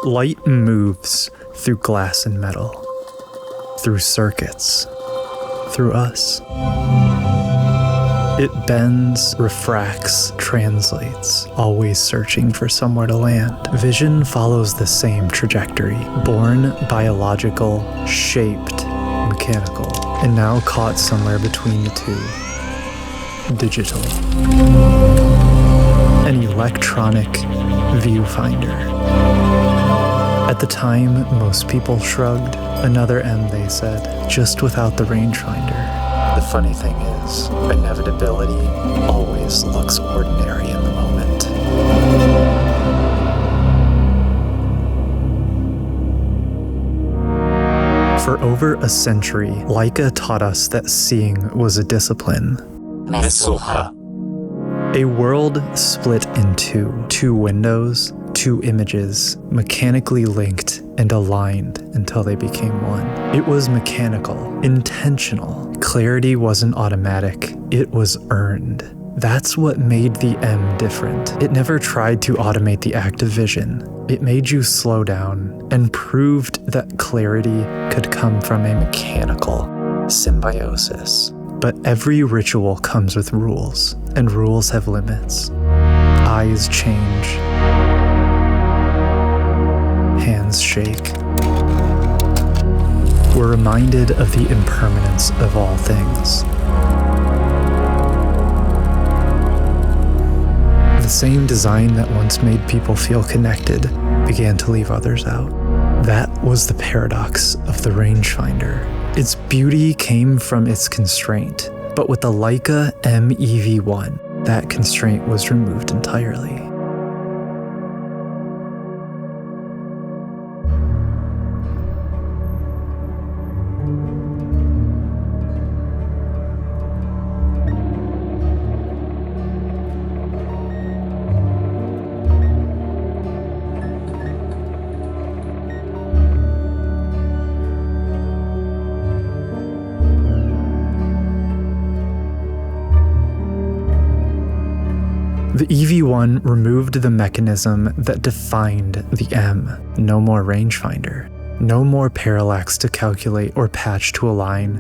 Light moves through glass and metal, through circuits, through us. It bends, refracts, translates, always searching for somewhere to land. Vision follows the same trajectory, born biological, shaped mechanical, and now caught somewhere between the two, digital. An electronic viewfinder. At the time, most people shrugged. Another M, they said, just without the rangefinder. The funny thing is, inevitability always looks ordinary in the moment. For over a century, Leica taught us that seeing was a discipline. A world split in two windows, two images, mechanically linked and aligned until they became one. It was mechanical, intentional. Clarity wasn't automatic, it was earned. That's what made the M different. It never tried to automate the act of vision. It made you slow down and proved that clarity could come from a mechanical symbiosis. But every ritual comes with rules, and rules have limits. Eyes change. Hands shake. We're reminded of the impermanence of all things. The same design that once made people feel connected began to leave others out. That was the paradox of the rangefinder. Its beauty came from its constraint, but with the Leica MEV1, that constraint was removed entirely. The EV1 removed the mechanism that defined the M. No more rangefinder. No more parallax to calculate or patch to align.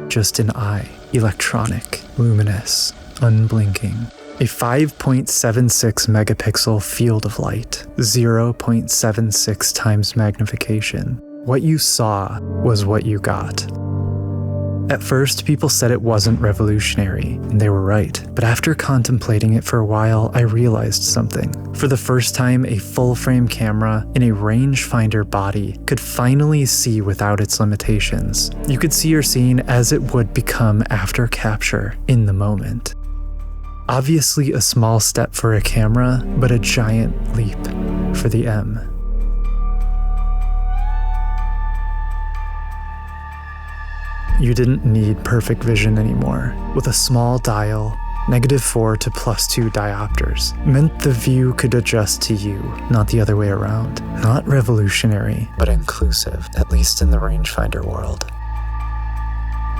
Just an eye, electronic, luminous, unblinking. A 5.76 megapixel field of light, 0.76 times magnification. What you saw was what you got. At first, people said it wasn't revolutionary, and they were right. But after contemplating it for a while, I realized something. For the first time, a full-frame camera in a rangefinder body could finally see without its limitations. You could see your scene as it would become after capture, in the moment. Obviously a small step for a camera, but a giant leap for the M. You didn't need perfect vision anymore. With a small dial, -4 to +2 diopters, meant the view could adjust to you, not the other way around. Not revolutionary, but inclusive, at least in the rangefinder world.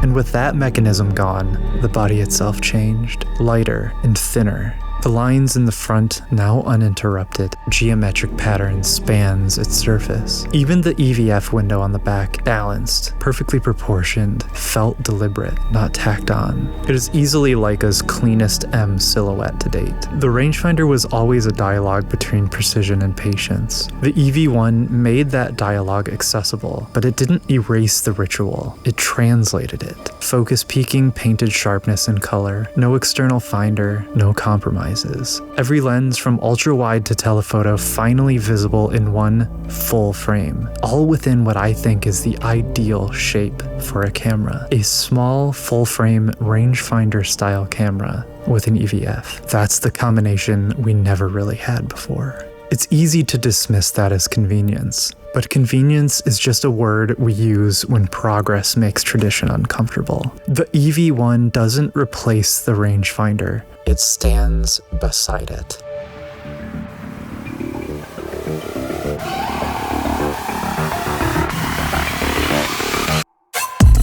And with that mechanism gone, the body itself changed, lighter and thinner. The lines in the front, now uninterrupted, geometric pattern spans its surface. Even the EVF window on the back, balanced, perfectly proportioned, felt deliberate, not tacked on. It is easily Leica's cleanest M silhouette to date. The rangefinder was always a dialogue between precision and patience. The EV1 made that dialogue accessible, but it didn't erase the ritual. It translated it. Focus peaking painted sharpness and color, no external finder, no compromise. Every lens from ultra-wide to telephoto finally visible in one full frame, all within what I think is the ideal shape for a camera. A small full-frame rangefinder-style camera with an EVF. That's the combination we never really had before. It's easy to dismiss that as convenience, but convenience is just a word we use when progress makes tradition uncomfortable. The EV1 doesn't replace the rangefinder, it stands beside it.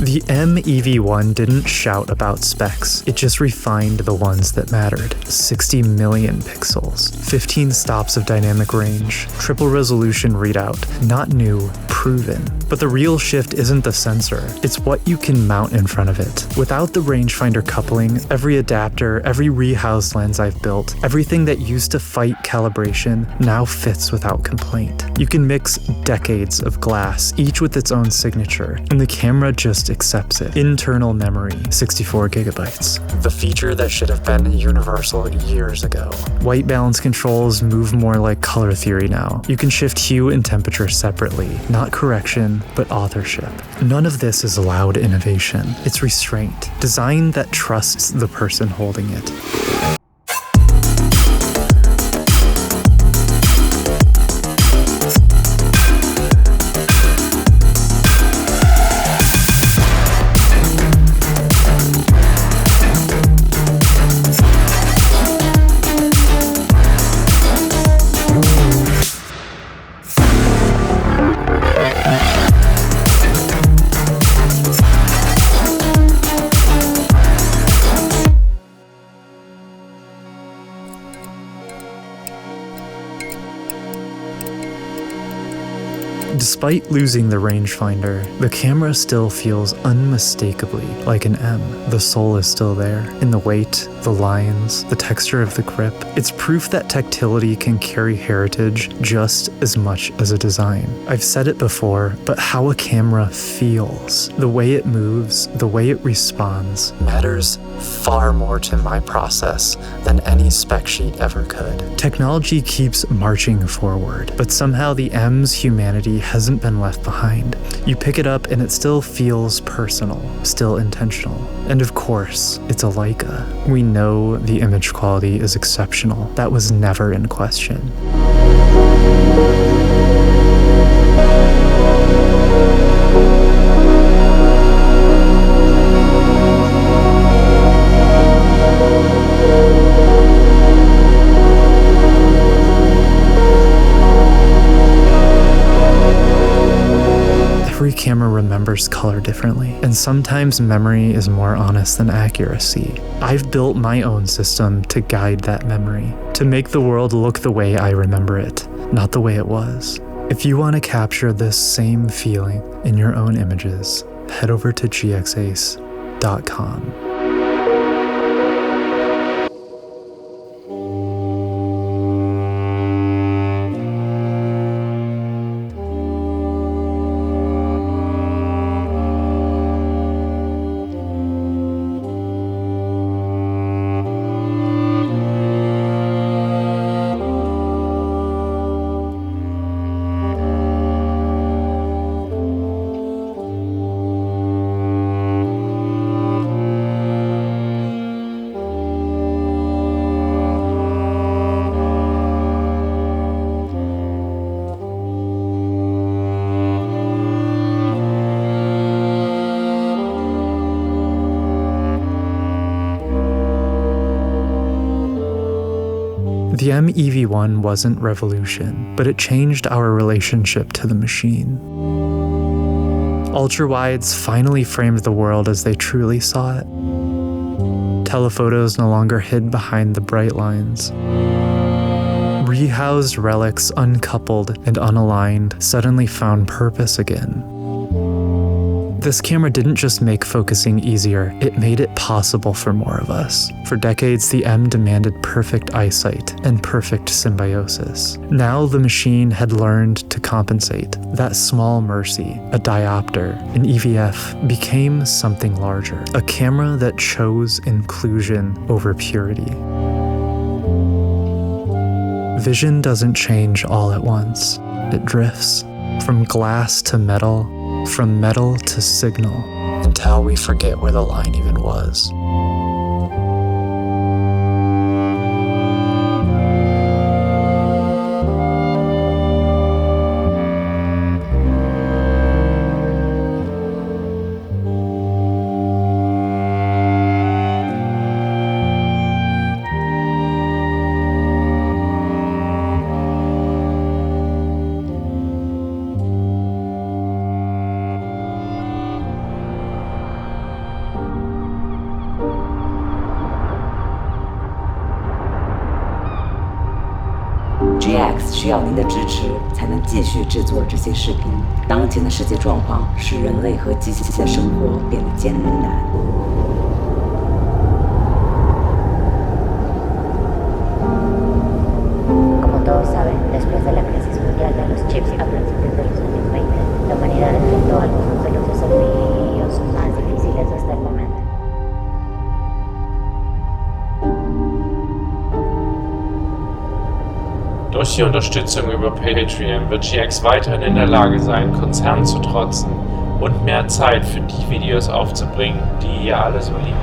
The The MEV1 didn't shout about specs, it just refined the ones that mattered. 60 million pixels, 15 stops of dynamic range, triple resolution readout, not new, proven. But the real shift isn't the sensor, it's what you can mount in front of it. Without the rangefinder coupling, every adapter, every rehoused lens I've built, everything that used to fight calibration now fits without complaint. You can mix decades of glass, each with its own signature, and the camera just accepts it. Internal memory, 64 gigabytes. The feature that should have been universal years ago. White balance controls move more like color theory now. You can shift hue and temperature separately, not correction, but authorship. None of this is loud innovation. It's restraint. Design that trusts the person holding it. Despite losing the rangefinder, the camera still feels unmistakably like an M. The soul is still there, in the weight, the lines, the texture of the grip. It's proof that tactility can carry heritage just as much as a design. I've said it before, but how a camera feels, the way it moves, the way it responds, matters far more to my process than any spec sheet ever could. Technology keeps marching forward, but somehow the M's humanity hasn't been left behind. You pick it up and it still feels personal, still intentional. And of course, it's a Leica. We know the image quality is exceptional. That was never in question. Every camera remembers color differently, and sometimes memory is more honest than accuracy. I've built my own system to guide that memory, to make the world look the way I remember it, not the way it was. If you want to capture this same feeling in your own images, head over to gxace.com. The MEV1 wasn't revolution, but it changed our relationship to the machine. Ultrawides finally framed the world as they truly saw it. Telephotos no longer hid behind the bright lines. Rehoused relics, uncoupled and unaligned, suddenly found purpose again. This camera didn't just make focusing easier, it made it possible for more of us. For decades, the M demanded perfect eyesight and perfect symbiosis. Now the machine had learned to compensate. That small mercy, a diopter, an EVF, became something larger. A camera that chose inclusion over purity. Vision doesn't change all at once. It drifts. From glass to metal, from metal to signal, until we forget where the line even was. GX 需要您的支持，才能继续制作这些视频。当前的世界状况使人类和机器的生活变得艰难。Como todos saben, después de la crisis mundial de los chips a principios de los años 20, la humanidad enfrentó algunos de los desafíos más difíciles hasta el momento. Durch die Unterstützung über Patreon wird GX weiterhin in der Lage sein, Konzernen zu trotzen und mehr Zeit für die Videos aufzubringen, die ihr alle so liebt.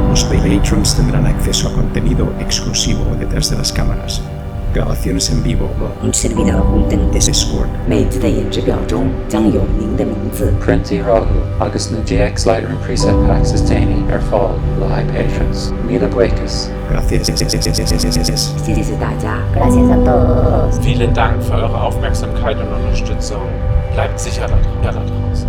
Los patrons tendrán acceso a contenido exclusivo detrás de las cámaras, grabaciones en vivo, un servidor de Discord. 每次的演示表中将有您的名字。 Printy Rahu, agus na GX Lightroom preset packs is Danny, fáil le patrons. Míle buenas. Gracias. 谢谢大家。 Gracias a todos. Vielen Dank für eure Aufmerksamkeit und Unterstützung. Bleibt sicher da draußen.